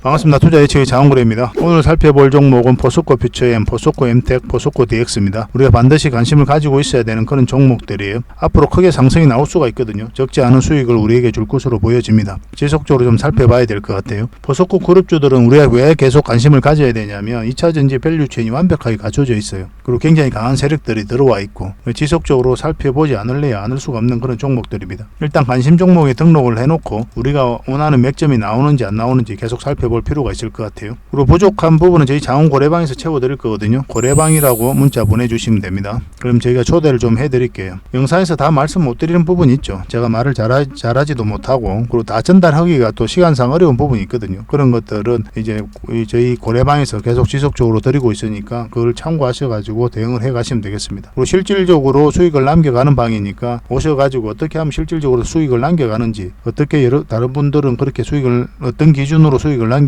반갑습니다. 투자 예측의 장원구래입니다. 오늘 살펴볼 종목은 포스코 퓨처엠, 포스코 엠텍, 포스코 DX입니다. 우리가 반드시 관심을 가지고 있어야 되는 그런 종목들이에요. 앞으로 크게 상승이 나올 수가 있거든요. 적지 않은 수익을 우리에게 줄 것으로 보여집니다. 지속적으로 좀 살펴봐야 될 것 같아요. 포스코 그룹주들은 우리가 왜 계속 관심을 가져야 되냐면 2차전지 밸류체인이 완벽하게 갖춰져 있어요. 그리고 굉장히 강한 세력들이 들어와 있고 지속적으로 살펴보지 않을래야 않을 수가 없는 그런 종목들입니다. 일단 관심 종목에 등록을 해놓고 우리가 원하는 맥점이 나오는지 안 나오는지 계속 살펴볼 필요가 있을 것 같아요. 그리고 부족한 부분은 저희 장원 고래방에서 채워드릴 거거든요. 고래방이라고 문자 보내주시면 됩니다. 그럼 저희가 초대를 좀 해드릴게요. 영상에서 다 말씀 못 드리는 부분이 있죠. 제가 말을 잘하지도 못하고 그리고 다 전달하기가 또 시간상 어려운 부분이 있거든요. 그런 것들은 이제 저희 고래방에서 계속 지속적으로 드리고 있으니까 그걸 참고하셔가지고 대응을 해가시면 되겠습니다. 그리고 실질적으로 수익을 남겨가는 방이니까 오셔가지고 어떻게 하면 실질적으로 수익을 남겨가는지, 어떻게 다른 분들은 그렇게 수익을 어떤 기준으로 수익을 남기는지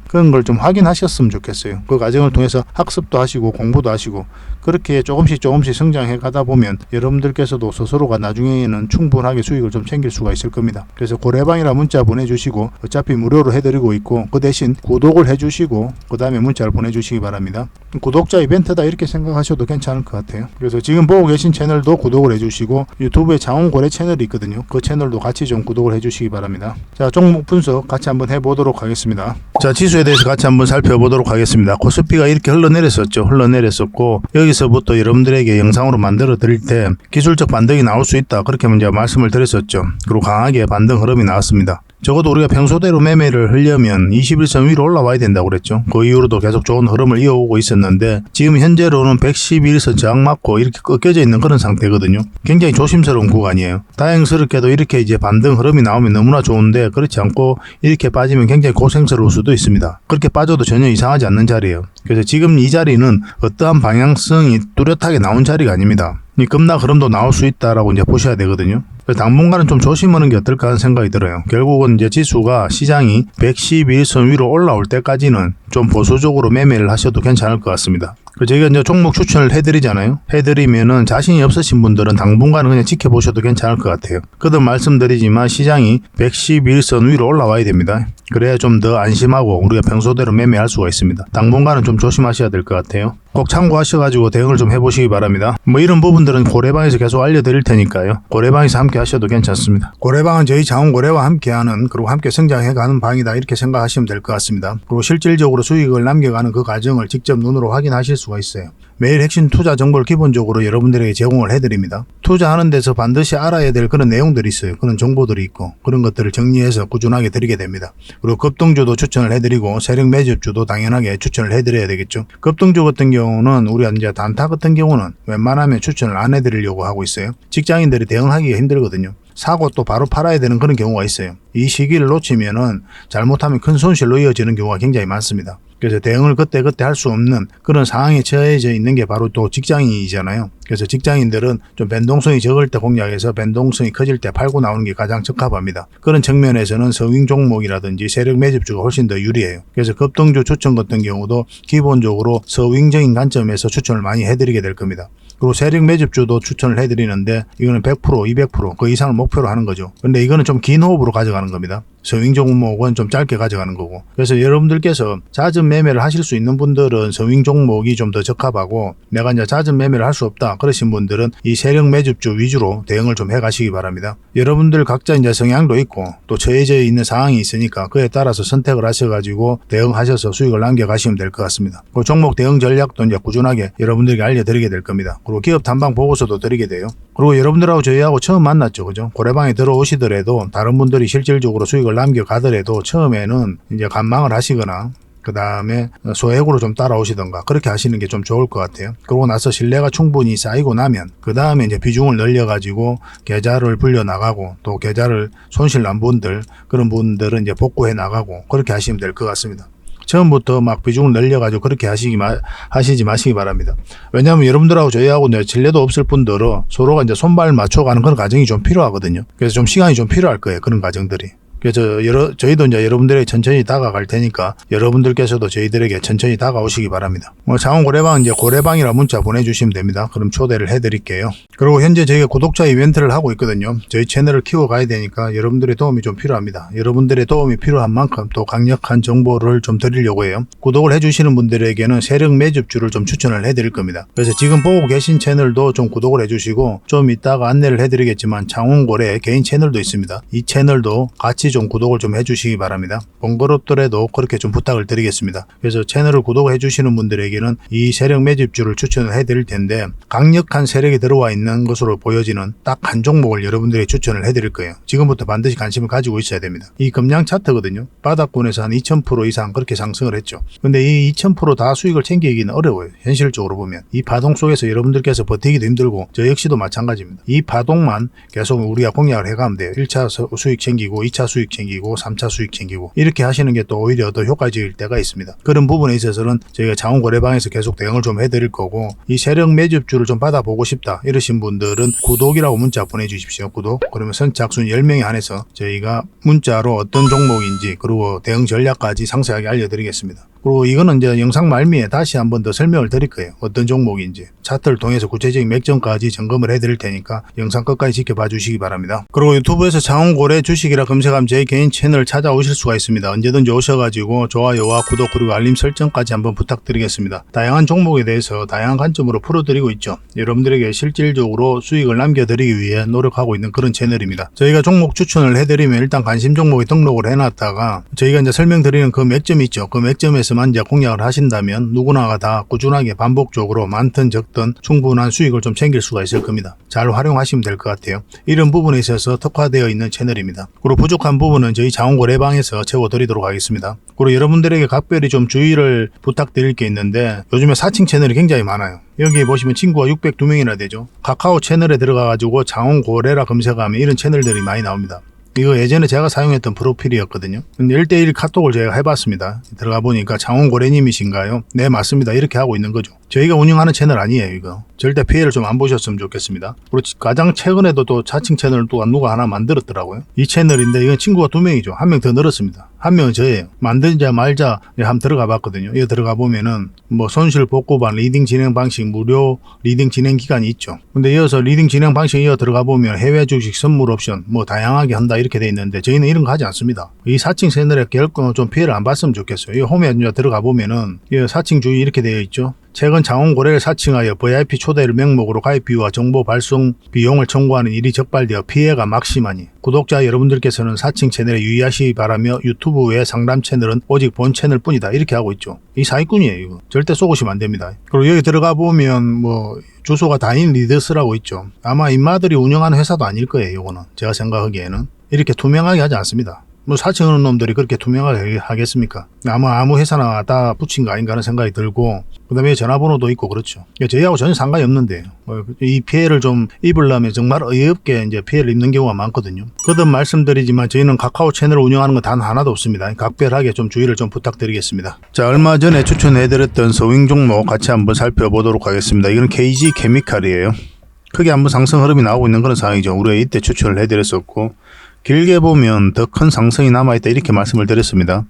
그런 걸 좀 확인하셨으면 좋겠어요. 그 과정을 통해서 학습도 하시고 공부도 하시고 그렇게 조금씩 성장해 가다 보면 여러분들께서도 스스로가 나중에는 충분하게 수익을 좀 챙길 수가 있을 겁니다. 그래서 고래방이라 문자 보내주시고 어차피 무료로 해드리고 있고 그 대신 구독을 해주시고 그 다음에 문자를 보내주시기 바랍니다. 구독자 이벤트다 이렇게 생각하셔도 괜찮을 것 같아요. 그래서 지금 보고 계신 채널도 구독을 해주시고 유튜브에 장원고래 채널이 있거든요. 그 채널도 같이 좀 구독을 해주시기 바랍니다. 자, 종목 분석 같이 한번 해보도록 하겠습니다. 자, 지수에 대해서 같이 한번 살펴보도록 하겠습니다. 코스피가 이렇게 흘러내렸었고 여기서부터 여러분들에게 영상으로 만들어 드릴 때 기술적 반등이 나올 수 있다 그렇게 먼저 말씀을 드렸었죠. 그리고 강하게 반등 흐름이 나왔습니다. 적어도 우리가 평소대로 매매를 하려면 21선 위로 올라와야 된다고 그랬죠. 그 이후로도 계속 좋은 흐름을 이어오고 있었는데 지금 현재로는 111선 저항 맞고 이렇게 꺾여져 있는 그런 상태거든요. 굉장히 조심스러운 구간이에요. 다행스럽게도 이렇게 이제 반등 흐름이 나오면 너무나 좋은데 그렇지 않고 이렇게 빠지면 굉장히 고생스러울 수도 있습니다. 그렇게 빠져도 전혀 이상하지 않는 자리예요. 그래서 지금 이 자리는 어떠한 방향성이 뚜렷하게 나온 자리가 아닙니다. 이 급락 흐름도 나올 수 있다라고 이제 보셔야 되거든요. 당분간은 좀 조심하는 게 어떨까 하는 생각이 들어요. 결국은 이제 지수가 시장이 111선 위로 올라올 때까지는 좀 보수적으로 매매를 하셔도 괜찮을 것 같습니다. 저희가 이제 종목 추천을 해드리잖아요. 해드리면은 자신이 없으신 분들은 당분간은 그냥 지켜보셔도 괜찮을 것 같아요. 거듭 말씀드리지만 시장이 111선 위로 올라와야 됩니다. 그래야 좀 더 안심하고 우리가 평소대로 매매할 수가 있습니다. 당분간은 좀 조심하셔야 될 것 같아요. 꼭 참고하셔가지고 대응을 좀 해보시기 바랍니다. 이런 부분들은 고래방에서 계속 알려드릴 테니까요. 고래방에서 함께 하셔도 괜찮습니다. 고래방은 저희 장원고래와 함께하는 그리고 함께 성장해가는 방이다 이렇게 생각하시면 될 것 같습니다. 그리고 실질적으로 수익을 남겨가는 그 과정을 직접 눈으로 확인하실 수가 있어요. 매일 핵심 투자 정보를 기본적으로 여러분들에게 제공을 해드립니다. 투자하는 데서 반드시 알아야 될 그런 내용들이 있어요. 그런 정보들이 있고 그런 것들을 정리해서 꾸준하게 드리게 됩니다. 그리고 급등주도 추천을 해드리고 세력 매집주도 당연하게 추천을 해드려야 되겠죠. 급등주 같은 경우는 우리가 이제 단타 같은 경우는 웬만하면 추천을 안 해드리려고 하고 있어요. 직장인들이 대응하기가 힘들거든요. 사고 또 바로 팔아야 되는 그런 경우가 있어요. 이 시기를 놓치면은 잘못하면 큰 손실로 이어지는 경우가 굉장히 많습니다. 그래서 대응을 그때그때 할 수 없는 그런 상황에 처해져 있는 게 바로 또 직장인이잖아요. 그래서 직장인들은 좀 변동성이 적을 때 공략해서 변동성이 커질 때 팔고 나오는 게 가장 적합합니다. 그런 측면에서는 서윙 종목이라든지 세력 매집주가 훨씬 더 유리해요. 그래서 급등주 추천 같은 경우도 기본적으로 서윙적인 관점에서 추천을 많이 해드리게 될 겁니다. 그리고 세력 매집주도 추천을 해드리는데 이거는 100%, 200% 그 이상을 목표로 하는 거죠. 근데 이거는 좀 긴 호흡으로 가져가는 겁니다. 서윙 종목은 좀 짧게 가져가는 거고. 그래서 여러분들께서 잦은 매매를 하실 수 있는 분들은 서윙 종목이 좀 더 적합하고 내가 이제 잦은 매매를 할 수 없다 그러신 분들은 이 세력 매집주 위주로 대응을 좀 해가시기 바랍니다. 여러분들 각자 이제 성향도 있고 또 처해져 있는 상황이 있으니까 그에 따라서 선택을 하셔가지고 대응하셔서 수익을 남겨가시면 될 것 같습니다. 그 종목 대응 전략도 이제 꾸준하게 여러분들에게 알려드리게 될 겁니다. 그리고 기업 탐방 보고서도 드리게 돼요. 그리고 여러분들하고 저희하고 처음 만났죠, 그죠? 고래방에 들어오시더라도 다른 분들이 실질적으로 수익을 남겨가더라도 처음에는 이제 관망을 하시거나 그 다음에 소액으로 좀 따라오시던가 그렇게 하시는 게 좀 좋을 것 같아요. 그러고 나서 신뢰가 충분히 쌓이고 나면 그 다음에 이제 비중을 늘려가지고 계좌를 불려 나가고 또 계좌를 손실 난 분들 그런 분들은 이제 복구해 나가고 그렇게 하시면 될 것 같습니다. 처음부터 막 비중을 늘려가지고 그렇게 하시지 마시기 바랍니다. 왜냐하면 여러분들하고 저희하고 신뢰도 없을 뿐더러 서로가 이제 손발 맞춰가는 그런 과정이 좀 필요하거든요. 그래서 좀 시간이 좀 필요할 거예요. 그런 과정들이. 그래서 저희도 이제 여러분들에게 천천히 다가갈 테니까 여러분들께서도 저희들에게 천천히 다가오시기 바랍니다. 장원 고래방 이제 고래방이라 문자 보내주시면 됩니다. 그럼 초대를 해드릴게요. 그리고 현재 저희가 구독자 이벤트를 하고 있거든요. 저희 채널을 키워가야 되니까 여러분들의 도움이 좀 필요합니다. 여러분들의 도움이 필요한 만큼 또 강력한 정보를 좀 드리려고 해요. 구독을 해주시는 분들에게는 세력 매집주를 좀 추천을 해드릴 겁니다. 그래서 지금 보고 계신 채널도 좀 구독을 해주시고 좀 이따가 안내를 해드리겠지만 장원고래 개인 채널도 있습니다. 이 채널도 같이 좀 구독을 좀 해주시기 바랍니다. 번거롭더라도 그렇게 좀 부탁을 드리겠습니다. 그래서 채널을 구독해 주시는 분들에게는 이 세력 매집주를 추천을 해드릴 텐데 강력한 세력이 들어와 있는 것으로 보여지는 딱 한 종목을 여러분들에게 추천을 해드릴 거예요. 지금부터 반드시 관심을 가지고 있어야 됩니다. 이 금량 차트거든요. 바닥권에서 한 2000% 이상 그렇게 상승을 했죠. 근데 이 2000% 다 수익을 챙기기는 어려워요. 현실적으로 보면 이 파동 속에서 여러분들께서 버티기도 힘들고 저 역시도 마찬가지입니다. 이 파동만 계속 우리가 공략을 해가면 돼요. 1차 수익 챙기고 2차 수익 챙기고 3차 수익 챙기고 이렇게 하시는 게 또 오히려 더 효과적일 때가 있습니다. 그런 부분에 있어서는 저희가 장원고래방에서 계속 대응을 좀 해드릴 거고 이 세력 매집주를 좀 받아보고 싶다 이러신 분들은 구독이라고 문자 보내주십시오. 구독. 그러면 선착순 10명에 한해서 저희가 문자로 어떤 종목인지 그리고 대응 전략까지 상세하게 알려드리겠습니다. 그리고 이거는 이제 영상 말미에 다시 한번 더 설명을 드릴 거예요. 어떤 종목인지 차트를 통해서 구체적인 맥점까지 점검을 해드릴 테니까 영상 끝까지 지켜봐 주시기 바랍니다. 그리고 유튜브에서 장원고래 주식이라 검색하면 제 개인 채널 찾아오실 수가 있습니다. 언제든지 오셔가지고 좋아요와 구독 그리고 알림 설정까지 한번 부탁드리겠습니다. 다양한 종목에 대해서 다양한 관점으로 풀어드리고 있죠. 여러분들에게 실질적으로 수익을 남겨드리기 위해 노력하고 있는 그런 채널입니다. 저희가 종목 추천을 해드리면 일단 관심 종목에 등록을 해놨다가 저희가 이제 설명드리는 그 맥점이 있죠. 그 맥점에서 만 이제 공략을 하신다면 누구나가 다 꾸준하게 반복적으로 많든 적든 충분한 수익을 좀 챙길 수가 있을 겁니다. 잘 활용하시면 될 것 같아요. 이런 부분에 있어서 특화되어 있는 채널입니다. 그리고 부족한 부분은 저희 장원고래방에서 채워드리도록 하겠습니다. 그리고 여러분들에게 각별히 좀 주의를 부탁드릴 게 있는데 요즘에 사칭 채널이 굉장히 많아요. 여기 보시면 친구가 602명이나 되죠. 카카오 채널에 들어가가지고 장원고래라 검색하면 이런 채널들이 많이 나옵니다. 이거 예전에 제가 사용했던 프로필이었거든요. 근데 1대1 카톡을 제가 해봤습니다. 들어가 보니까 장원고래님이신가요? 네, 맞습니다. 이렇게 하고 있는 거죠. 저희가 운영하는 채널 아니에요, 이거. 절대 피해를 좀 안 보셨으면 좋겠습니다. 그리고 가장 최근에도 또 자칭 채널을 또 누가 하나 만들었더라고요. 이 채널인데 이건 친구가 2명이죠. 한 명 더 늘었습니다. 한 명은 저예요. 만들자 말자 한번 들어가 봤거든요. 이거 들어가 보면은 뭐 손실 복구반 리딩 진행 방식 무료 리딩 진행 기간이 있죠. 근데 이어서 리딩 진행 방식 이어 들어가 보면 해외 주식 선물 옵션 뭐 다양하게 한다 이렇게 돼 있는데 저희는 이런 거 하지 않습니다. 이 사칭 채널에 결코 좀 피해를 안 봤으면 좋겠어요. 이 홈에 들어가 보면은 이 사칭 주의 이렇게 되어 있죠. 최근 장원고래를 사칭하여 VIP 초대를 명목으로 가입 비유와 정보 발송 비용을 청구하는 일이 적발되어 피해가 막심하니 구독자 여러분들께서는 사칭 채널에 유의하시기 바라며 유튜브 외 상담 채널은 오직 본 채널 뿐이다 이렇게 하고 있죠. 이 사기꾼이에요. 이거 절대 속으시면 안 됩니다. 그리고 여기 들어가 보면 뭐 주소가 다인 리더스라고 있죠. 아마 인마들이 운영하는 회사도 아닐 거예요. 이거는 제가 생각하기에는 이렇게 투명하게 하지 않습니다. 뭐 사칭하는 놈들이 그렇게 투명하게 하겠습니까? 아마 아무 회사나 다 붙인 거 아닌가 하는 생각이 들고 그 다음에 전화번호도 있고 그렇죠. 저희하고 전혀 상관이 없는데 이 피해를 좀 입으려면 정말 어이없게 이제 피해를 입는 경우가 많거든요. 거듭 말씀드리지만 저희는 카카오 채널을 운영하는 건 단 하나도 없습니다. 각별하게 좀 주의를 좀 부탁드리겠습니다. 자, 얼마 전에 추천해드렸던 서윙 종목 같이 한번 살펴보도록 하겠습니다. 이건 KG 케미칼이에요. 크게 한번 상승 흐름이 나오고 있는 그런 상황이죠. 우리가 이때 추천을 해드렸었고 길게 보면 더 큰 상승이 남아있다 이렇게 말씀을 드렸습니다.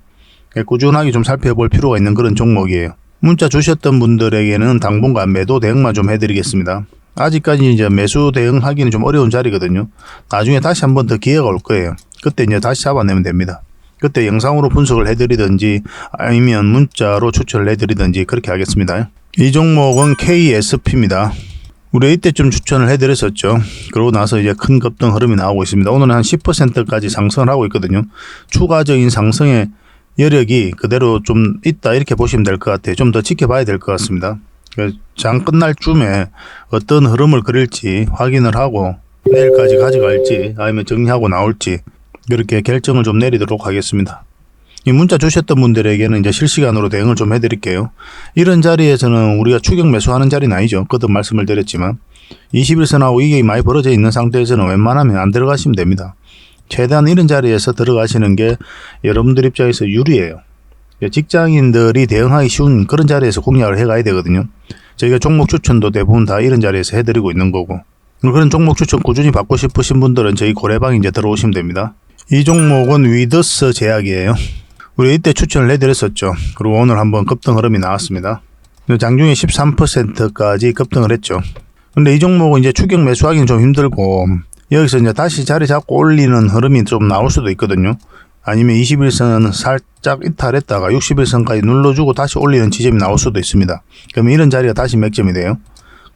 꾸준하게 좀 살펴볼 필요가 있는 그런 종목이에요. 문자 주셨던 분들에게는 당분간 매도 대응만 좀 해드리겠습니다. 아직까지 이제 매수 대응하기는 좀 어려운 자리거든요. 나중에 다시 한번 더 기회가 올 거예요. 그때 이제 다시 잡아내면 됩니다. 그때 영상으로 분석을 해드리든지 아니면 문자로 추천을 해드리든지 그렇게 하겠습니다. 이 종목은 KSP입니다. 우리 이때쯤 추천을 해드렸었죠. 그러고 나서 이제 큰 급등 흐름이 나오고 있습니다. 오늘은 한 10%까지 상승을 하고 있거든요. 추가적인 상승의 여력이 그대로 좀 있다 이렇게 보시면 될 것 같아요. 좀 더 지켜봐야 될 것 같습니다. 장 끝날 쯤에 어떤 흐름을 그릴지 확인을 하고 내일까지 가져갈지 아니면 정리하고 나올지 그렇게 결정을 좀 내리도록 하겠습니다. 이 문자 주셨던 분들에게는 이제 실시간으로 대응을 좀 해드릴게요. 이런 자리에서는 우리가 추격 매수하는 자리는 아니죠. 거듭 말씀을 드렸지만 21선하고 이게 많이 벌어져 있는 상태에서는 웬만하면 안 들어가시면 됩니다. 최대한 이런 자리에서 들어가시는 게 여러분들 입장에서 유리해요. 직장인들이 대응하기 쉬운 그런 자리에서 공략을 해가야 되거든요. 저희가 종목 추천도 대부분 다 이런 자리에서 해드리고 있는 거고 그런 종목 추천 꾸준히 받고 싶으신 분들은 저희 고래방에 이제 들어오시면 됩니다. 이 종목은 위더스 제약이에요. 우리 이때 추천을 해드렸었죠. 그리고 오늘 한번 급등 흐름이 나왔습니다. 장중에 13%까지 급등을 했죠. 근데 이 종목은 이제 추격 매수하기는 좀 힘들고 여기서 이제 다시 자리 잡고 올리는 흐름이 좀 나올 수도 있거든요. 아니면 21선 살짝 이탈했다가 61선까지 눌러주고 다시 올리는 지점이 나올 수도 있습니다. 그러면 이런 자리가 다시 맥점이 돼요.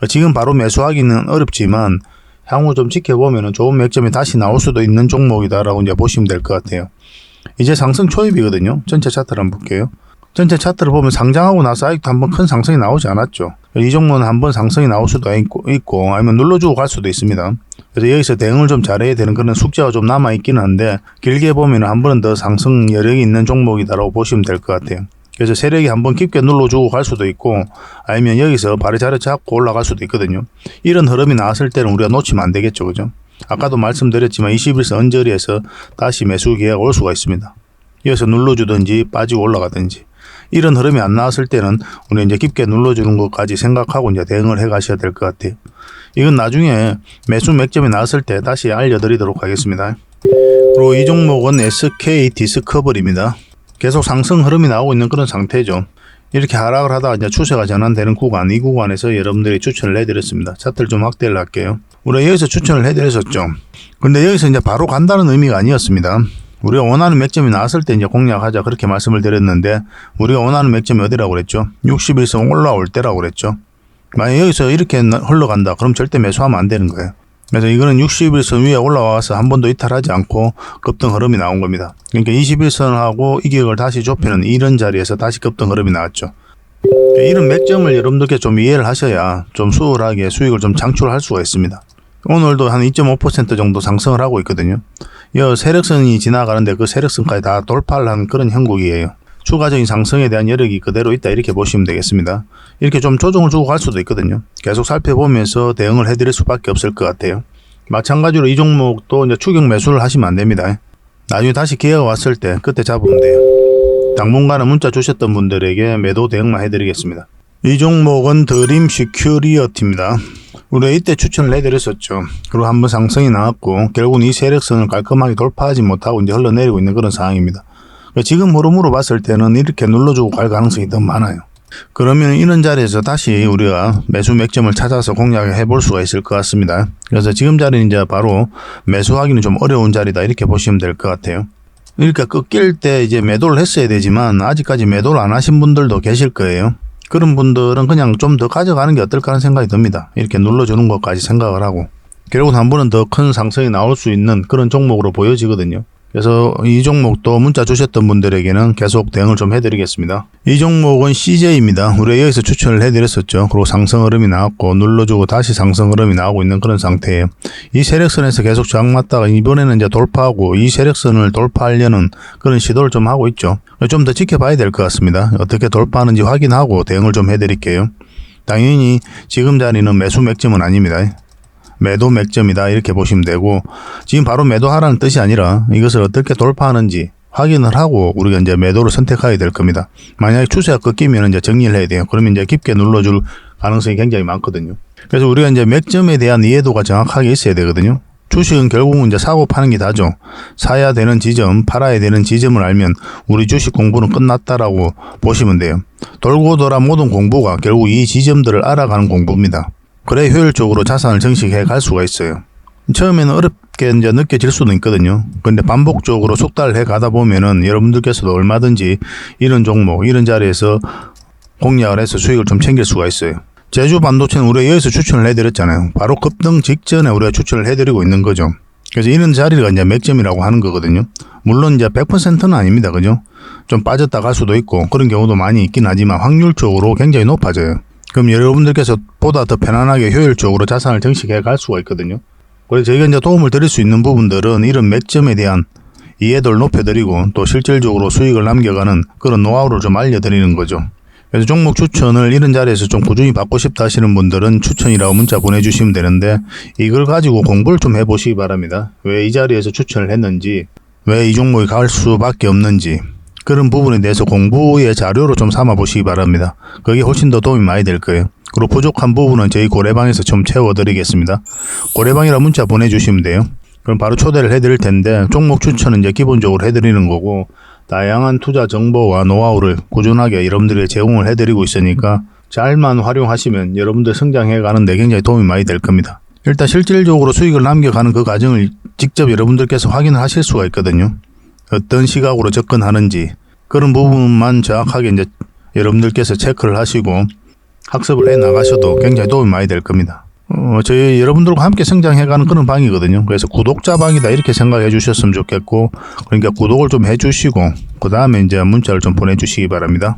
지금 바로 매수하기는 어렵지만 향후 좀 지켜보면 좋은 맥점이 다시 나올 수도 있는 종목이다라고 이제 보시면 될 것 같아요. 이제 상승 초입이거든요. 전체 차트를 한번 볼게요. 전체 차트를 보면 상장하고 나서 아직도 한번 큰 상승이 나오지 않았죠. 이 종목은 한번 상승이 나올 수도 있고 아니면 눌러주고 갈 수도 있습니다. 그래서 여기서 대응을 좀 잘해야 되는 그런 숙제가 좀 남아있긴 한데 길게 보면 한 번은 더 상승 여력이 있는 종목이다라고 보시면 될 것 같아요. 그래서 세력이 한번 깊게 눌러주고 갈 수도 있고 아니면 여기서 발을 자리 잡고 올라갈 수도 있거든요. 이런 흐름이 나왔을 때는 우리가 놓치면 안 되겠죠. 그죠? 아까도 말씀드렸지만 21선 언저리에서 다시 매수 기회가 올 수가 있습니다. 여기서 눌러주든지 빠지고 올라가든지 이런 흐름이 안 나왔을 때는 우리 이제 깊게 눌러주는 것까지 생각하고 이제 대응을 해 가셔야 될 것 같아요. 이건 나중에 매수 맥점이 나왔을 때 다시 알려드리도록 하겠습니다. 그리고 이 종목은 SK 디스커버리입니다. 계속 상승 흐름이 나오고 있는 그런 상태죠. 이렇게 하락을 하다가 이제 추세가 전환되는 구간, 이 구간에서 여러분들이 추천을 해드렸습니다. 차트를 좀 확대를 할게요. 우리가 여기서 추천을 해드렸었죠. 근데 여기서 이제 바로 간다는 의미가 아니었습니다. 우리가 원하는 맥점이 나왔을 때 이제 공략하자 그렇게 말씀을 드렸는데 우리가 원하는 맥점이 어디라고 그랬죠? 61선 올라올 때라고 그랬죠. 만약 여기서 이렇게 흘러간다 그럼 절대 매수하면 안 되는 거예요. 그래서 이거는 61선 위에 올라와서 한 번도 이탈하지 않고 급등 흐름이 나온 겁니다. 그러니까 21선하고 이격을 다시 좁히는 이런 자리에서 다시 급등 흐름이 나왔죠. 이런 맥점을 여러분들께 좀 이해를 하셔야 좀 수월하게 수익을 좀 창출할 수가 있습니다. 오늘도 한 2.5% 정도 상승을 하고 있거든요. 이 세력선이 지나가는데 그 세력선까지 다 돌파를 한 그런 형국이에요. 추가적인 상승에 대한 여력이 그대로 있다 이렇게 보시면 되겠습니다. 이렇게 좀 조정을 주고 갈 수도 있거든요. 계속 살펴보면서 대응을 해드릴 수밖에 없을 것 같아요. 마찬가지로 이 종목도 이제 추격 매수를 하시면 안 됩니다. 나중에 다시 기회가 왔을 때 그때 잡으면 돼요. 당분간은 문자 주셨던 분들에게 매도 대응만 해드리겠습니다. 이 종목은 드림 시큐리어티입니다. 우리가 이때 추천을 해드렸었죠. 그리고 한번 상승이 나왔고 결국은 이 세력선을 깔끔하게 돌파하지 못하고 이제 흘러내리고 있는 그런 상황입니다. 지금 흐름으로 봤을 때는 이렇게 눌러주고 갈 가능성이 더 많아요. 그러면 이런 자리에서 다시 우리가 매수 맥점을 찾아서 공략을 해볼 수가 있을 것 같습니다. 그래서 지금 자리는 이제 바로 매수하기는 좀 어려운 자리다 이렇게 보시면 될 것 같아요. 그러니까 꺾일 때 이제 매도를 했어야 되지만 아직까지 매도를 안 하신 분들도 계실 거예요. 그런 분들은 그냥 좀 더 가져가는 게 어떨까 하는 생각이 듭니다. 이렇게 눌러주는 것까지 생각을 하고 결국은 한 번은 더 큰 상승이 나올 수 있는 그런 종목으로 보여지거든요. 그래서 이 종목도 문자 주셨던 분들에게는 계속 대응을 좀 해드리겠습니다. 이 종목은 CJ입니다. 우리가 여기서 추천을 해드렸었죠. 그리고 상승 흐름이 나왔고 눌러주고 다시 상승 흐름이 나오고 있는 그런 상태예요. 이 세력선에서 계속 저항 맞다가 이번에는 이제 돌파하고 이 세력선을 돌파하려는 그런 시도를 좀 하고 있죠. 좀 더 지켜봐야 될 것 같습니다. 어떻게 돌파하는지 확인하고 대응을 좀 해드릴게요. 당연히 지금 자리는 매수 맥점은 아닙니다. 매도 맥점이다 이렇게 보시면 되고 지금 바로 매도하라는 뜻이 아니라 이것을 어떻게 돌파하는지 확인을 하고 우리가 이제 매도를 선택하게 될 겁니다. 만약에 추세가 꺾이면 이제 정리를 해야 돼요. 그러면 이제 깊게 눌러줄 가능성이 굉장히 많거든요. 그래서 우리가 이제 맥점에 대한 이해도가 정확하게 있어야 되거든요. 주식은 결국은 이제 사고 파는 게 다죠. 사야 되는 지점, 팔아야 되는 지점을 알면 우리 주식 공부는 끝났다라고 보시면 돼요. 돌고 돌아 모든 공부가 결국 이 지점들을 알아가는 공부입니다. 그래 효율적으로 자산을 정식해 갈 수가 있어요. 처음에는 어렵게 이제 느껴질 수는 있거든요. 근데 반복적으로 숙달을 해 가다 보면은 여러분들께서도 얼마든지 이런 종목, 이런 자리에서 공략을 해서 수익을 좀 챙길 수가 있어요. 제주 반도체는 우리가 여기서 추천을 해드렸잖아요. 바로 급등 직전에 우리가 추천을 해드리고 있는 거죠. 그래서 이런 자리가 이제 맥점이라고 하는 거거든요. 물론 이제 100%는 아닙니다. 그죠? 좀 빠졌다 갈 수도 있고 그런 경우도 많이 있긴 하지만 확률적으로 굉장히 높아져요. 그럼 여러분들께서 보다 더 편안하게 효율적으로 자산을 정식해 갈 수가 있거든요. 그래서 저희가 이제 도움을 드릴 수 있는 부분들은 이런 맥점에 대한 이해도를 높여드리고 또 실질적으로 수익을 남겨가는 그런 노하우를 좀 알려드리는 거죠. 그래서 종목 추천을 이런 자리에서 좀 꾸준히 받고 싶다 하시는 분들은 추천이라고 문자 보내주시면 되는데 이걸 가지고 공부를 좀 해보시기 바랍니다. 왜 이 자리에서 추천을 했는지, 왜 이 종목이 갈 수밖에 없는지 그런 부분에 대해서 공부의 자료로 좀 삼아 보시기 바랍니다. 그게 훨씬 더 도움이 많이 될 거예요. 그리고 부족한 부분은 저희 고래방에서 좀 채워드리겠습니다. 고래방이라 문자 보내주시면 돼요. 그럼 바로 초대를 해드릴 텐데 종목 추천은 이제 기본적으로 해드리는 거고 다양한 투자 정보와 노하우를 꾸준하게 여러분들에게 제공을 해드리고 있으니까 잘만 활용하시면 여러분들 성장해가는 데 굉장히 도움이 많이 될 겁니다. 일단 실질적으로 수익을 남겨가는 그 과정을 직접 여러분들께서 확인을 하실 수가 있거든요. 어떤 시각으로 접근하는지 그런 부분만 정확하게 이제 여러분들께서 체크를 하시고 학습을 해 나가셔도 굉장히 도움이 많이 될 겁니다. 저희 여러분들과 함께 성장해가는 그런 방이거든요. 그래서 구독자 방이다 이렇게 생각해 주셨으면 좋겠고, 그러니까 구독을 좀 해주시고 그 다음에 이제 문자를 좀 보내주시기 바랍니다.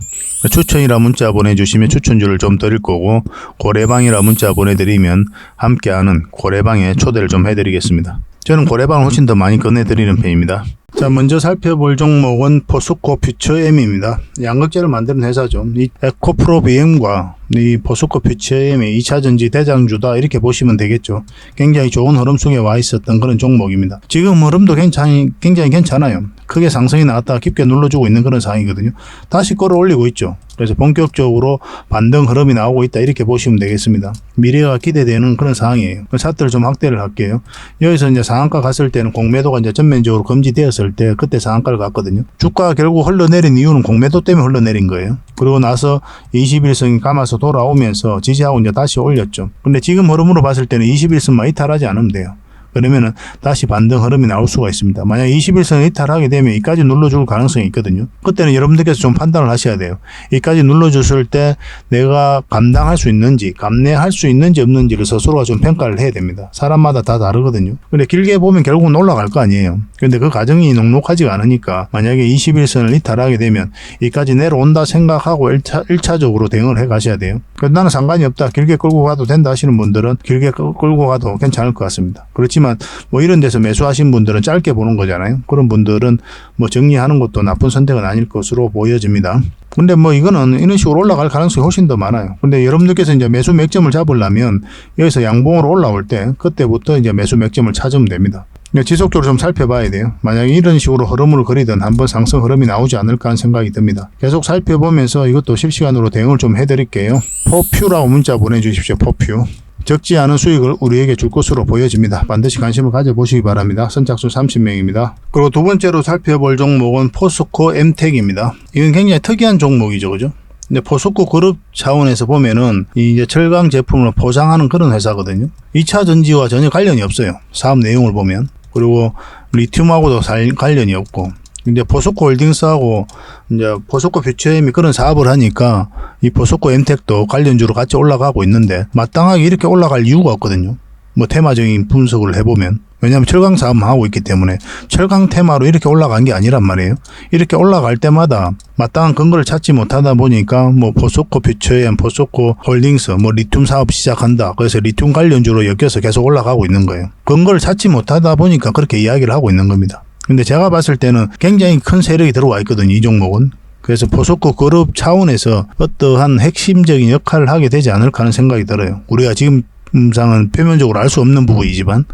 추천이라 문자 보내주시면 추천주를 좀 드릴 거고, 고래방이라 문자 보내드리면 함께하는 고래방에 초대를 좀 해드리겠습니다. 저는 고래방을 훨씬 더 많이 권해드리는 편입니다. 자, 먼저 살펴볼 종목은 포스코 퓨처엠입니다. 양극재를 만드는 회사죠. 이 에코프로 BM과 이 포스코 퓨처엠의 2차전지 대장주다 이렇게 보시면 되겠죠. 굉장히 좋은 흐름 속에 와 있었던 그런 종목입니다. 지금 흐름도 굉장히 괜찮아요. 크게 상승이 나왔다가 깊게 눌러주고 있는 그런 상황이거든요. 다시 끌어올리고 있죠. 그래서 본격적으로 반등 흐름이 나오고 있다 이렇게 보시면 되겠습니다. 미래가 기대되는 그런 상황이에요. 차트를 좀 확대를 할게요. 여기서 이제 상한가 갔을 때는 공매도가 이제 전면적으로 금지되었을 때 그때 상한가를 갔거든요. 주가가 결국 흘러내린 이유는 공매도 때문에 흘러내린 거예요. 그리고 나서 21선이 감아서 돌아오면서 지지하고 이제 다시 올렸죠. 근데 지금 흐름으로 봤을 때는 21선만 이탈하지 않으면 돼요. 그러면은 다시 반등 흐름이 나올 수가 있습니다. 만약 21선을 이탈하게 되면 이까지 눌러줄 가능성이 있거든요. 그때는 여러분들께서 좀 판단을 하셔야 돼요. 이까지 눌러줬을 때 내가 감당할 수 있는지, 감내할 수 있는지 없는지를 스스로가 좀 평가를 해야 됩니다. 사람마다 다 다르거든요. 근데 길게 보면 결국은 올라갈 거 아니에요. 근데 그 과정이 녹록하지가 않으니까 만약에 21선을 이탈하게 되면 이까지 내려온다 생각하고 1차적으로 대응을 해 가셔야 돼요. 나는 상관이 없다, 길게 끌고 가도 된다 하시는 분들은 길게 끌고 가도 괜찮을 것 같습니다. 그렇지만 뭐 이런 데서 매수하신 분들은 짧게 보는 거잖아요. 그런 분들은 뭐 정리하는 것도 나쁜 선택은 아닐 것으로 보여집니다. 근데 뭐 이거는 이런 식으로 올라갈 가능성이 훨씬 더 많아요. 근데 여러분들께서 이제 매수 맥점을 잡으려면 여기서 양봉으로 올라올 때 그때부터 이제 매수 맥점을 찾으면 됩니다. 지속적으로 좀 살펴봐야 돼요. 만약에 이런 식으로 흐름을 그리든 한번 상승 흐름이 나오지 않을까 하는 생각이 듭니다. 계속 살펴보면서 이것도 실시간으로 대응을 좀 해드릴게요. 포퓨라고 문자 보내주십시오. 포퓨. 적지 않은 수익을 우리에게 줄 것으로 보여집니다. 반드시 관심을 가져보시기 바랍니다. 선착순 30명입니다. 그리고 두 번째로 살펴볼 종목은 포스코 엠텍입니다. 이건 굉장히 특이한 종목이죠, 그죠? 근데 포스코 그룹 차원에서 보면은 이제 철강 제품을 포장하는 그런 회사거든요. 2차 전지와 전혀 관련이 없어요. 사업 내용을 보면. 그리고 리튬하고도 관련이 없고. 이제 포스코 홀딩스하고 이제 포스코 퓨처엠이 그런 사업을 하니까 이 포스코 엠텍도 관련주로 같이 올라가고 있는데 마땅하게 이렇게 올라갈 이유가 없거든요. 뭐 테마적인 분석을 해보면. 왜냐하면 철강 사업만 하고 있기 때문에 철강 테마로 이렇게 올라간 게 아니란 말이에요. 이렇게 올라갈 때마다 마땅한 근거를 찾지 못하다 보니까 뭐 포스코 퓨처엠, 포스코 홀딩스, 뭐 리튬 사업 시작한다. 그래서 리튬 관련주로 엮여서 계속 올라가고 있는 거예요. 근거를 찾지 못하다 보니까 그렇게 이야기를 하고 있는 겁니다. 근데 제가 봤을 때는 굉장히 큰 세력이 들어와 있거든요, 이 종목은. 그래서 포스코 그룹 차원에서 어떠한 핵심적인 역할을 하게 되지 않을까 하는 생각이 들어요. 우리가 지금상은 표면적으로 알 수 없는 부분이지만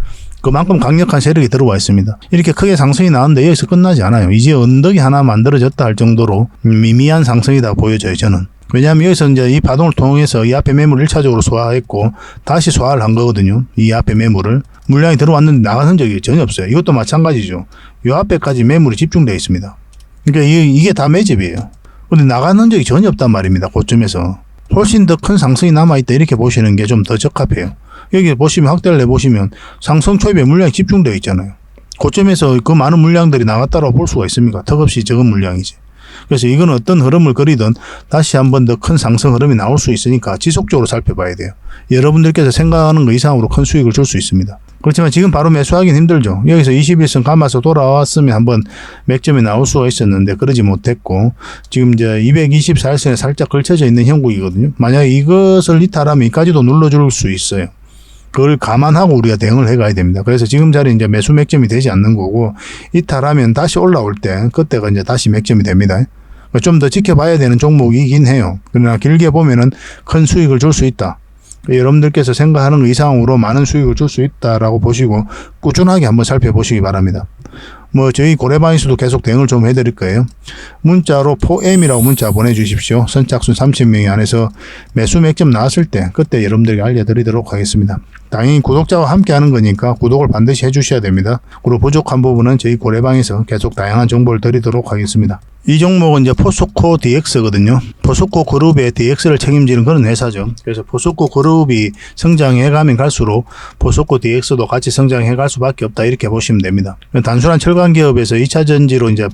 그만큼 강력한 세력이 들어와 있습니다. 이렇게 크게 상승이 나왔는데 여기서 끝나지 않아요. 이제 언덕이 하나 만들어졌다 할 정도로 미미한 상승이다 보여져요, 저는. 왜냐하면 여기서 이제 이 파동을 통해서 이 앞에 매물을 1차적으로 소화했고 다시 소화를 한 거거든요. 이 앞에 매물을. 물량이 들어왔는데 나간 흔적이 전혀 없어요. 이것도 마찬가지죠. 이 앞에까지 매물이 집중되어 있습니다. 그러니까 이게 다 매집이에요. 근데 나간 흔적이 전혀 없단 말입니다. 고점에서. 훨씬 더 큰 상승이 남아있다 이렇게 보시는 게 좀 더 적합해요. 여기 보시면 확대를 해보시면 상승 초입에 물량이 집중되어 있잖아요. 고점에서 그 많은 물량들이 나갔다고 볼 수가 있습니까? 턱없이 적은 물량이지. 그래서 이건 어떤 흐름을 그리든 다시 한 번 더 큰 상승 흐름이 나올 수 있으니까 지속적으로 살펴봐야 돼요. 여러분들께서 생각하는 것 이상으로 큰 수익을 줄 수 있습니다. 그렇지만 지금 바로 매수하기는 힘들죠. 여기서 21선 감아서 돌아왔으면 한번 맥점이 나올 수가 있었는데 그러지 못했고 지금 이제 224일선에 살짝 걸쳐져 있는 형국이거든요. 만약에 이것을 이탈하면 이까지도 눌러줄 수 있어요. 그걸 감안하고 우리가 대응을 해가야 됩니다. 그래서 지금 자리 이제 매수 맥점이 되지 않는 거고 이탈하면 다시 올라올 때 그때가 이제 다시 맥점이 됩니다. 좀 더 지켜봐야 되는 종목이긴 해요. 그러나 길게 보면은 큰 수익을 줄 수 있다. 여러분들께서 생각하는 것 이상으로 많은 수익을 줄 수 있다라고 보시고 꾸준하게 한번 살펴보시기 바랍니다. 뭐 저희 고래방에서도 계속 대응을 좀 해드릴 거예요. 문자로 포엠이라고 문자 보내주십시오. 선착순 30명이 안에서 매수 맥점 나왔을 때 그때 여러분들에게 알려드리도록 하겠습니다. 당연히 구독자와 함께 하는 거니까 구독을 반드시 해주셔야 됩니다. 그리고 부족한 부분은 저희 고래방에서 계속 다양한 정보를 드리도록 하겠습니다. 이 종목은 이제 포스코 DX거든요. 포스코 그룹의 DX를 책임지는 그런 회사죠. 그래서 포스코 그룹이 성장해 가면 갈수록 포스코 DX도 같이 성장해 갈 수밖에 없다, 이렇게 보시면 됩니다. 단순한 철강 기업에서 2차 전지로 이제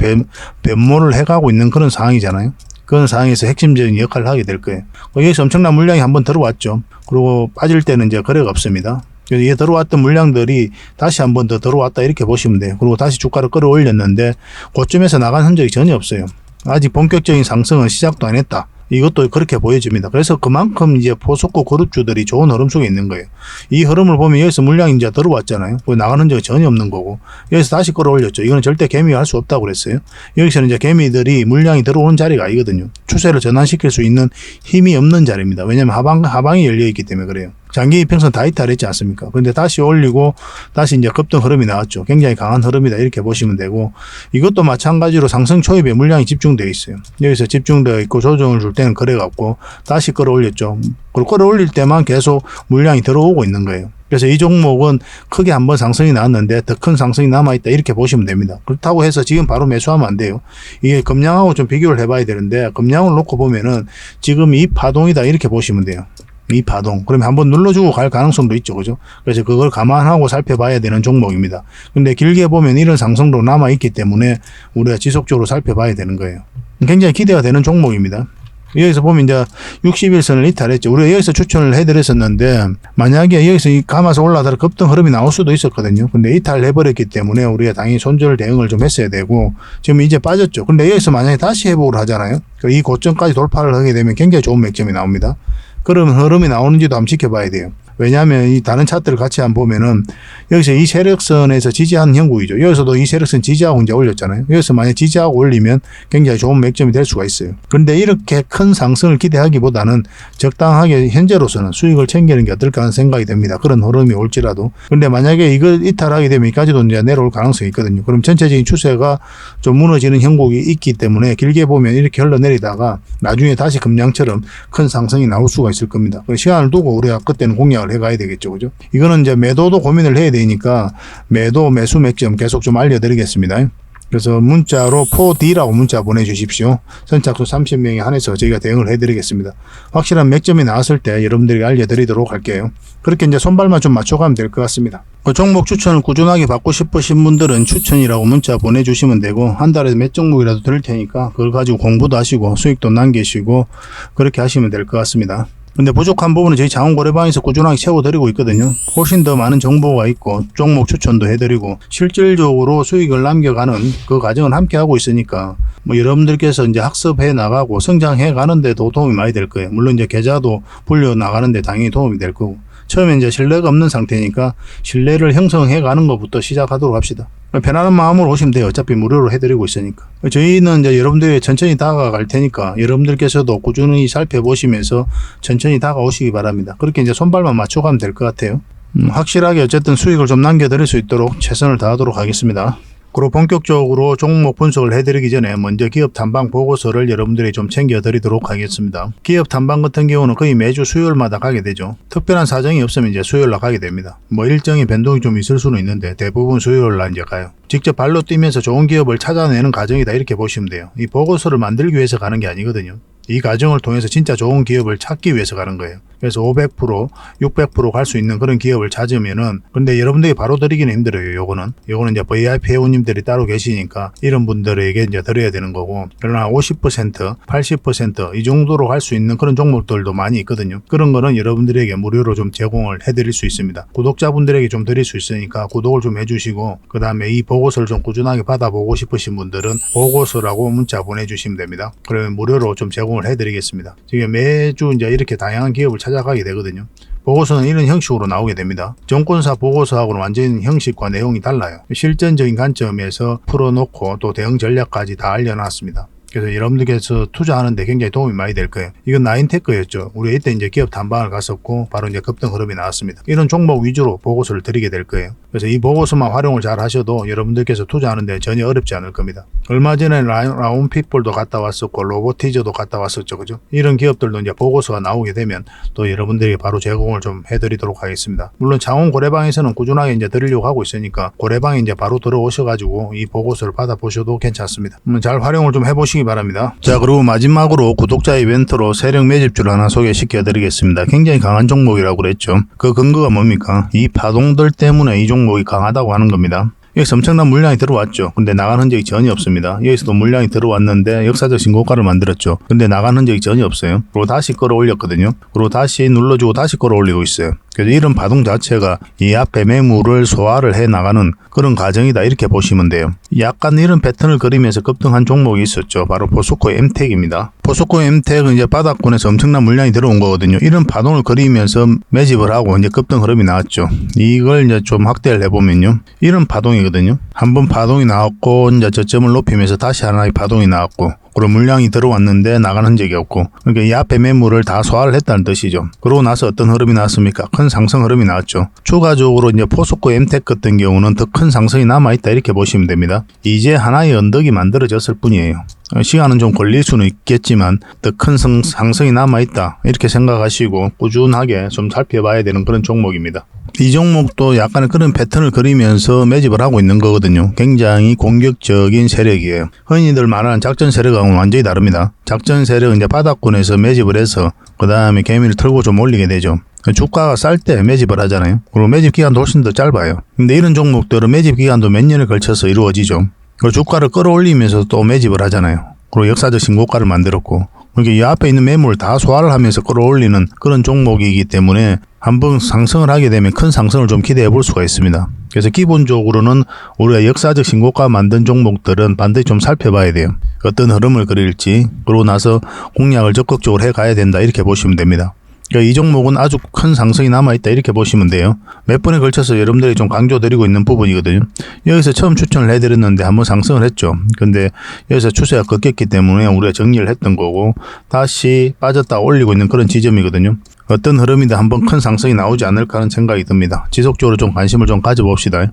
변모를 해가고 있는 그런 상황이잖아요. 그런 상황에서 핵심적인 역할을 하게 될 거예요. 여기서 엄청난 물량이 한번 들어왔죠. 그리고 빠질 때는 이제 거래가 없습니다. 그래서 이게 들어왔던 물량들이 다시 한 번 더 들어왔다, 이렇게 보시면 돼요. 그리고 다시 주가를 끌어올렸는데 고점에서 나간 흔적이 전혀 없어요. 아직 본격적인 상승은 시작도 안 했다. 이것도 그렇게 보여집니다. 그래서 그만큼 이제 포스코 그룹주들이 좋은 흐름 속에 있는 거예요. 이 흐름을 보면 여기서 물량이 이제 들어왔잖아요. 나가는 적이 전혀 없는 거고, 여기서 다시 끌어올렸죠. 이거는 절대 개미가 할 수 없다고 그랬어요. 여기서는 이제 개미들이 물량이 들어오는 자리가 아니거든요. 추세를 전환시킬 수 있는 힘이 없는 자리입니다. 왜냐하면 하방이 열려있기 때문에 그래요. 장기 이평선 다 이탈했지 않습니까? 그런데 다시 올리고 다시 이제 급등 흐름이 나왔죠. 굉장히 강한 흐름이다, 이렇게 보시면 되고, 이것도 마찬가지로 상승 초입에 물량이 집중되어 있어요. 여기서 집중되어 있고 조정을 줄 때는 거래가 없고 다시 끌어올렸죠. 그리고 끌어올릴 때만 계속 물량이 들어오고 있는 거예요. 그래서 이 종목은 크게 한번 상승이 나왔는데 더 큰 상승이 남아있다, 이렇게 보시면 됩니다. 그렇다고 해서 지금 바로 매수하면 안 돼요. 이게 금량하고 좀 비교를 해봐야 되는데, 금량을 놓고 보면은 지금 이 파동이다, 이렇게 보시면 돼요. 이 파동. 그러면 한번 눌러주고 갈 가능성도 있죠. 그죠? 그래서 그걸 감안하고 살펴봐야 되는 종목입니다. 근데 길게 보면 이런 상승도 남아있기 때문에 우리가 지속적으로 살펴봐야 되는 거예요. 굉장히 기대가 되는 종목입니다. 여기서 보면 이제 60일선을 이탈했죠. 우리가 여기서 추천을 해드렸었는데, 만약에 여기서 감아서 올라다가 급등 흐름이 나올 수도 있었거든요. 근데 이탈해버렸기 때문에 우리가 당연히 손절 대응을 좀 했어야 되고, 지금 이제 빠졌죠. 근데 여기서 만약에 다시 회복을 하잖아요. 이 고점까지 돌파를 하게 되면 굉장히 좋은 맥점이 나옵니다. 그런 흐름이 나오는지도 한번 지켜봐야 돼요. 왜냐하면 이 다른 차트를 같이 한번 보면은 여기서 이 세력선에서 지지하는 형국이죠. 여기서도 이 세력선 지지하고 이제 올렸잖아요. 여기서 만약 지지하고 올리면 굉장히 좋은 맥점이 될 수가 있어요. 그런데 이렇게 큰 상승을 기대하기보다는 적당하게 현재로서는 수익을 챙기는 게 어떨까 하는 생각이 듭니다. 그런 흐름이 올지라도. 그런데 만약에 이걸 이탈하게 되면 여기까지도 이제 내려올 가능성이 있거든요. 그럼 전체적인 추세가 좀 무너지는 형국이 있기 때문에 길게 보면 이렇게 흘러내리다가 나중에 다시 금량처럼 큰 상승이 나올 수가 있을 겁니다. 시간을 두고 우리가 그때는 공략을 해가야 되겠죠. 그죠? 이거는 이제 매도도 고민을 해야 되니까 매수 맥점 계속 좀 알려드리겠습니다. 그래서 문자로 4D라고 문자 보내주십시오. 선착순 30명에 한해서 저희가 대응을 해드리겠습니다. 확실한 맥점이 나왔을 때 여러분들에게 알려드리도록 할게요. 그렇게 이제 손발만 좀 맞춰가면 될 것 같습니다. 그 종목 추천을 꾸준하게 받고 싶으신 분들은 추천이라고 문자 보내주시면 되고, 한 달에 몇 종목이라도 드릴 테니까 그걸 가지고 공부도 하시고 수익도 남기시고 그렇게 하시면 될 것 같습니다. 근데 부족한 부분은 저희 자원고래방에서 꾸준하게 채워드리고 있거든요. 훨씬 더 많은 정보가 있고 종목 추천도 해드리고 실질적으로 수익을 남겨가는 그 과정을 함께 하고 있으니까 여러분들께서 이제 학습해 나가고 성장해 가는데도 도움이 많이 될 거예요. 물론 이제 계좌도 불려 나가는데 당연히 도움이 될 거고, 처음에 이제 신뢰가 없는 상태니까 신뢰를 형성해 가는 것부터 시작하도록 합시다. 편안한 마음으로 오시면 돼요. 어차피 무료로 해드리고 있으니까. 저희는 이제 여러분들이 천천히 다가갈 테니까 여러분들께서도 꾸준히 살펴보시면서 천천히 다가오시기 바랍니다. 그렇게 이제 손발만 맞춰가면 될 것 같아요. 확실하게 어쨌든 수익을 좀 남겨드릴 수 있도록 최선을 다하도록 하겠습니다. 그리고 본격적으로 종목 분석을 해드리기 전에 먼저 기업 탐방 보고서를 여러분들이 좀 챙겨드리도록 하겠습니다. 기업 탐방 같은 경우는 거의 매주 수요일마다 가게 되죠. 특별한 사정이 없으면 이제 수요일날 가게 됩니다. 일정의 변동이 좀 있을 수는 있는데 대부분 수요일날 이제 가요. 직접 발로 뛰면서 좋은 기업을 찾아내는 과정이다, 이렇게 보시면 돼요. 이 보고서를 만들기 위해서 가는 게 아니거든요. 이 과정을 통해서 진짜 좋은 기업을 찾기 위해서 가는 거예요. 그래서 500%, 600% 갈 수 있는 그런 기업을 찾으면은, 근데 여러분들이 바로 드리기는 힘들어요. 요거는 이제 VIP 회원님들이 따로 계시니까 이런 분들에게 이제 드려야 되는 거고, 그러나 50%, 80% 이 정도로 갈 수 있는 그런 종목들도 많이 있거든요. 그런 거는 여러분들에게 무료로 좀 제공을 해드릴 수 있습니다. 구독자분들에게 좀 드릴 수 있으니까 구독을 좀 해주시고, 그 다음에 이 보고서를 좀 꾸준하게 받아보고 싶으신 분들은 보고서라고 문자 보내주시면 됩니다. 그러면 무료로 좀 제공을 해드리겠습니다. 지금 매주 이제 이렇게 다양한 기업을 찾아가게 되거든요. 보고서는 이런 형식으로 나오게 됩니다. 정권사 보고서하고는 완전히 형식과 내용이 달라요. 실전적인 관점에서 풀어놓고 또 대응 전략까지 다 알려놨습니다. 그래서 여러분들께서 투자하는데 굉장히 도움이 많이 될 거예요. 이건 나인테크였죠. 우리 이때 이제 기업 탐방을 갔었고 바로 이제 급등 흐름이 나왔습니다. 이런 종목 위주로 보고서를 드리게 될 거예요. 그래서 이 보고서만 활용을 잘 하셔도 여러분들께서 투자하는데 전혀 어렵지 않을 겁니다. 얼마 전에 라운핏볼도 갔다 왔었고 로보티저도 갔다 왔었죠. 그죠? 이런 기업들도 이제 보고서가 나오게 되면 또 여러분들이 바로 제공을 좀 해드리도록 하겠습니다. 물론 창원 고래방에서는 꾸준하게 이제 드리려고 하고 있으니까 고래방에 이제 바로 들어오셔가지고 이 보고서를 받아보셔도 괜찮습니다. 잘 활용을 좀 해보시기 바랍니다. 자, 그리고 마지막으로 구독자 이벤트로 세력 매집주를 하나 소개시켜 드리겠습니다. 굉장히 강한 종목이라고 그랬죠. 그 근거가 뭡니까? 이 파동들 때문에 이 종목이 강하다고 하는 겁니다. 여기서 엄청난 물량이 들어왔죠. 근데 나간 흔적이 전혀 없습니다. 여기서도 물량이 들어왔는데 역사적 신고가를 만들었죠. 근데 나간 흔적이 전혀 없어요. 그리고 다시 끌어올렸거든요. 그리고 다시 눌러주고 다시 끌어올리고 있어요. 그래서 이런 파동 자체가 이 앞에 매물을 소화를 해 나가는 그런 과정이다, 이렇게 보시면 돼요. 약간 이런 패턴을 그리면서 급등한 종목이 있었죠. 바로 포스코 엠텍입니다. 포스코 엠텍은 이제 바닥권에서 엄청난 물량이 들어온 거거든요. 이런 파동을 그리면서 매집을 하고 이제 급등 흐름이 나왔죠. 이걸 이제 좀 확대를 해보면요, 이런 파동이거든요. 한번 파동이 나왔고 이제 저점을 높이면서 다시 하나의 파동이 나왔고, 그런 물량이 들어왔는데 나간 흔적이 없고, 그러니까 이 앞에 매물을 다 소화를 했다는 뜻이죠. 그러고 나서 어떤 흐름이 나왔습니까? 큰 상승 흐름이 나왔죠. 추가적으로 이제 포스코 엠텍 같은 경우는 더 큰 상승이 남아있다, 이렇게 보시면 됩니다. 이제 하나의 언덕이 만들어졌을 뿐이에요. 시간은 좀 걸릴 수는 있겠지만 더 큰 상승이 남아있다, 이렇게 생각하시고 꾸준하게 좀 살펴봐야 되는 그런 종목입니다. 이 종목도 약간의 그런 패턴을 그리면서 매집을 하고 있는 거거든요. 굉장히 공격적인 세력이에요. 흔히들 말하는 작전 세력하고는 완전히 다릅니다. 작전 세력은 이제 바닥권에서 매집을 해서 그 다음에 개미를 털고 좀 올리게 되죠. 주가가 쌀 때 매집을 하잖아요. 그리고 매집 기간도 훨씬 더 짧아요. 근데 이런 종목들은 매집 기간도 몇 년에 걸쳐서 이루어지죠. 그 주가를 끌어올리면서 또 매집을 하잖아요. 그리고 역사적 신고가를 만들었고, 그러니까 이 앞에 있는 매물을 다 소화를 하면서 끌어올리는 그런 종목이기 때문에 한번 상승을 하게 되면 큰 상승을 좀 기대해 볼 수가 있습니다. 그래서 기본적으로는 우리가 역사적 신고가 만든 종목들은 반드시 좀 살펴봐야 돼요. 어떤 흐름을 그릴지, 그러고 나서 공략을 적극적으로 해 가야 된다, 이렇게 보시면 됩니다. 그러니까 이 종목은 아주 큰 상승이 남아있다, 이렇게 보시면 돼요. 몇 번에 걸쳐서 여러분들이 좀 강조드리고 있는 부분이거든요. 여기서 처음 추천을 해드렸는데 한번 상승을 했죠. 근데 여기서 추세가 꺾였기 때문에 우리가 정리를 했던 거고, 다시 빠졌다 올리고 있는 그런 지점이거든요. 어떤 흐름이든 한번 큰 상승이 나오지 않을까 하는 생각이 듭니다. 지속적으로 좀 관심을 좀 가져봅시다.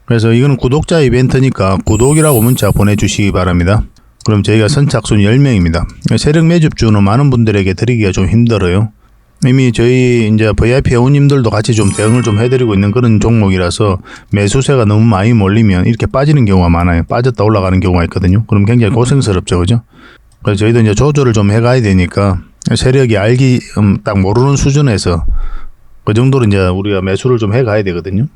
그래서 이거는 구독자 이벤트니까 구독이라고 문자 보내주시기 바랍니다. 그럼 저희가 선착순 10명입니다. 세력 매집주는 많은 분들에게 드리기가 좀 힘들어요. 이미 저희 이제 VIP 회원님들도 같이 좀 대응을 좀 해드리고 있는 그런 종목이라서 매수세가 너무 많이 몰리면 이렇게 빠지는 경우가 많아요. 빠졌다 올라가는 경우가 있거든요. 그럼 굉장히 고생스럽죠, 그죠? 그래서 저희도 이제 조절을 좀 해가야 되니까 세력이 알기 딱 모르는 수준에서 그 정도로 이제 우리가 매수를 좀 해가야 되거든요.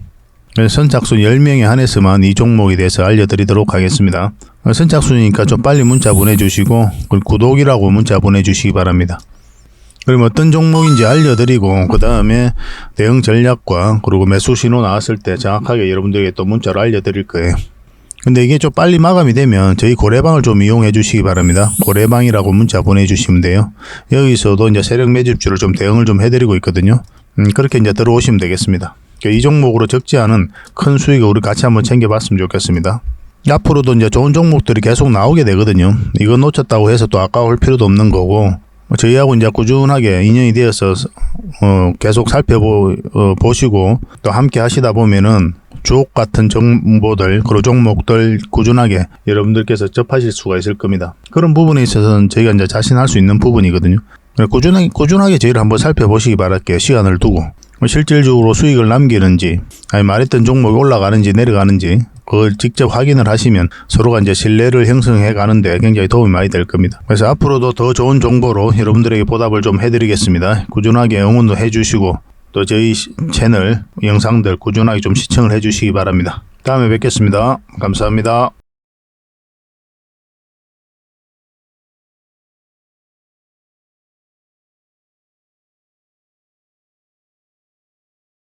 그래서 선착순 10명에 한해서만 이 종목에 대해서 알려드리도록 하겠습니다. 선착순이니까 좀 빨리 문자 보내주시고 구독이라고 문자 보내주시기 바랍니다. 그럼 어떤 종목인지 알려드리고 그 다음에 대응 전략과 그리고 매수 신호 나왔을 때 정확하게 여러분들에게 또 문자로 알려드릴 거예요. 근데 이게 좀 빨리 마감이 되면 저희 고래방을 좀 이용해 주시기 바랍니다. 고래방이라고 문자 보내주시면 돼요. 여기서도 이제 세력 매집주를 좀 대응을 좀 해드리고 있거든요. 그렇게 이제 들어오시면 되겠습니다. 이 종목으로 적지 않은 큰 수익을 우리 같이 한번 챙겨봤으면 좋겠습니다. 앞으로도 이제 좋은 종목들이 계속 나오게 되거든요. 이거 놓쳤다고 해서 또 아까울 필요도 없는 거고, 저희하고 이제 꾸준하게 인연이 되어서 계속 살펴보시고 또 함께 하시다 보면은 주옥 같은 정보들, 그리고 종목들 꾸준하게 여러분들께서 접하실 수가 있을 겁니다. 그런 부분에 있어서는 저희가 이제 자신할 수 있는 부분이거든요. 꾸준하게 저희를 한번 살펴보시기 바랄게요. 시간을 두고 실질적으로 수익을 남기는지, 아니 말했던 종목이 올라가는지 내려가는지 그걸 직접 확인을 하시면 서로가 이제 신뢰를 형성해 가는데 굉장히 도움이 많이 될 겁니다. 그래서 앞으로도 더 좋은 정보로 여러분들에게 보답을 좀 해드리겠습니다. 꾸준하게 응원도 해주시고 또 저희 채널 영상들 꾸준하게 좀 시청을 해주시기 바랍니다. 다음에 뵙겠습니다. 감사합니다.